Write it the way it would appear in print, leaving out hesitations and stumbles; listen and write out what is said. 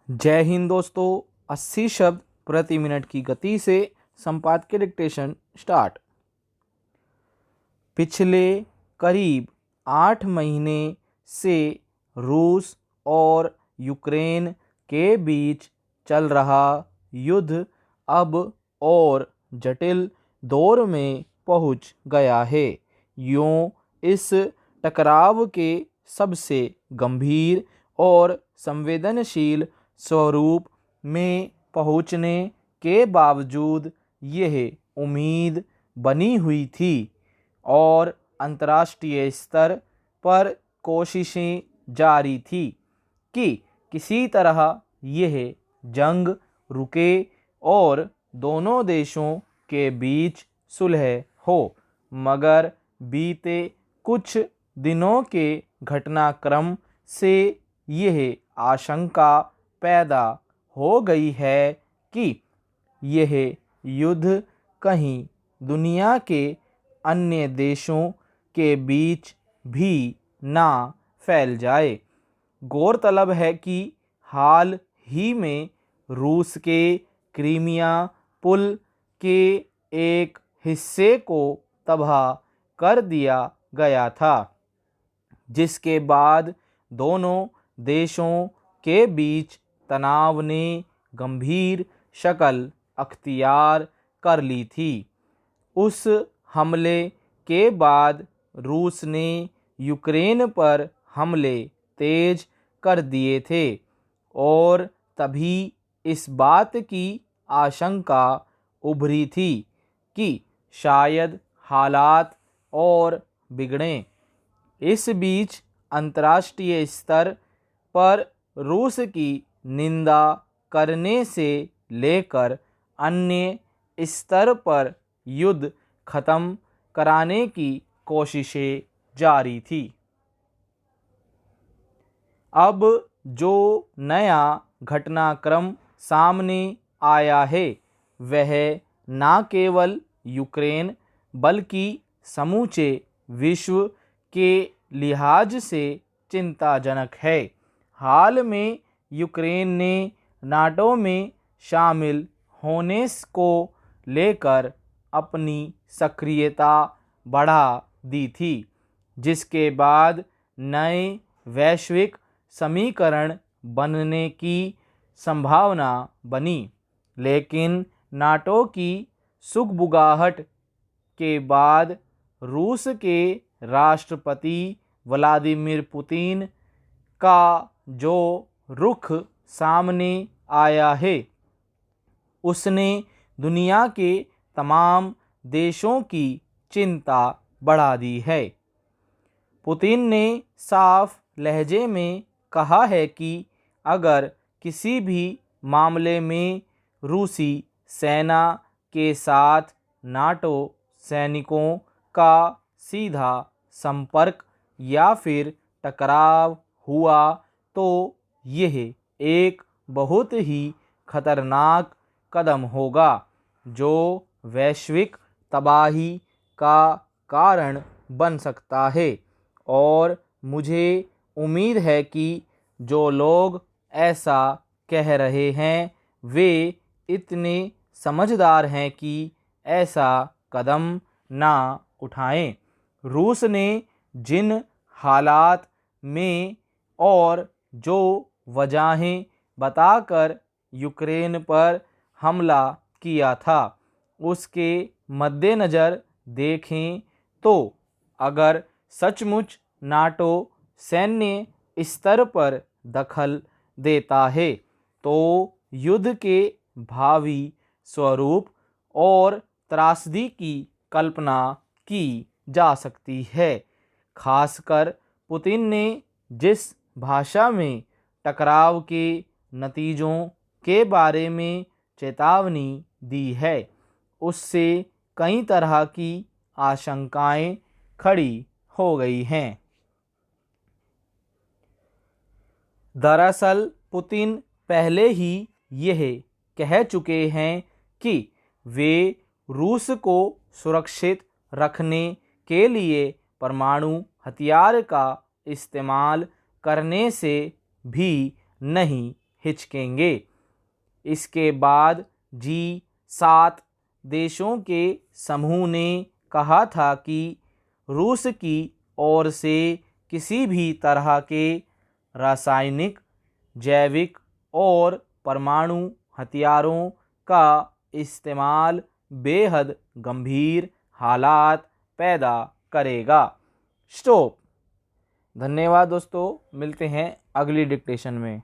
जय हिंद दोस्तों। 80 शब्द प्रति मिनट की गति से संपादकीय डिक्टेशन स्टार्ट। पिछले करीब 8 महीने से रूस और यूक्रेन के बीच चल रहा युद्ध अब और जटिल दौर में पहुंच गया है। यूं इस टकराव के सबसे गंभीर और संवेदनशील स्वरूप में पहुंचने के बावजूद यह उम्मीद बनी हुई थी और अंतर्राष्ट्रीय स्तर पर कोशिशें जारी थी कि किसी तरह यह जंग रुके और दोनों देशों के बीच सुलह हो। मगर बीते कुछ दिनों के घटनाक्रम से यह आशंका पैदा हो गई है कि यह युद्ध कहीं दुनिया के अन्य देशों के बीच भी ना फैल जाए। गौरतलब है कि हाल ही में रूस के क्रीमिया पुल के एक हिस्से को तबाह कर दिया गया था, जिसके बाद दोनों देशों के बीच तनाव ने गंभीर शक्ल अख्तियार कर ली थी। उस हमले के बाद रूस ने यूक्रेन पर हमले तेज कर दिए थे और तभी इस बात की आशंका उभरी थी कि शायद हालात और बिगड़ें। इस बीच अंतर्राष्ट्रीय स्तर पर रूस की निंदा करने से लेकर अन्य स्तर पर युद्ध खत्म कराने की कोशिशें जारी थी। अब जो नया घटनाक्रम सामने आया है वह न केवल यूक्रेन बल्कि समूचे विश्व के लिहाज से चिंताजनक है। हाल में यूक्रेन ने नाटो में शामिल होने को लेकर अपनी सक्रियता बढ़ा दी थी, जिसके बाद नए वैश्विक समीकरण बनने की संभावना बनी। लेकिन नाटो की सुगबुगाहट के बाद रूस के राष्ट्रपति व्लादिमीर पुतिन का जो रुख सामने आया है उसने दुनिया के तमाम देशों की चिंता बढ़ा दी है। पुतिन ने साफ लहजे में कहा है कि अगर किसी भी मामले में रूसी सेना के साथ नाटो सैनिकों का सीधा संपर्क या फिर टकराव हुआ तो यह एक बहुत ही खतरनाक कदम होगा जो वैश्विक तबाही का कारण बन सकता है। और मुझे उम्मीद है कि जो लोग ऐसा कह रहे हैं वे इतने समझदार हैं कि ऐसा कदम ना उठाएं। रूस ने जिन हालात में और जो वजहें बताकर यूक्रेन पर हमला किया था उसके मद्देनज़र देखें तो अगर सचमुच नाटो सैन्य स्तर पर दखल देता है तो युद्ध के भावी स्वरूप और त्रासदी की कल्पना की जा सकती है। खासकर पुतिन ने जिस भाषा में टकराव के नतीजों के बारे में चेतावनी दी है उससे कई तरह की आशंकाएं खड़ी हो गई हैं। दरअसल पुतिन पहले ही यह कह चुके हैं कि वे रूस को सुरक्षित रखने के लिए परमाणु हथियार का इस्तेमाल करने से भी नहीं हिचकेंगे। इसके बाद G7 देशों के समूह ने कहा था कि रूस की ओर से किसी भी तरह के रासायनिक, जैविक और परमाणु हथियारों का इस्तेमाल बेहद गंभीर हालात पैदा करेगा। स्टॉप। धन्यवाद दोस्तों, मिलते हैं अगली डिक्टेशन में।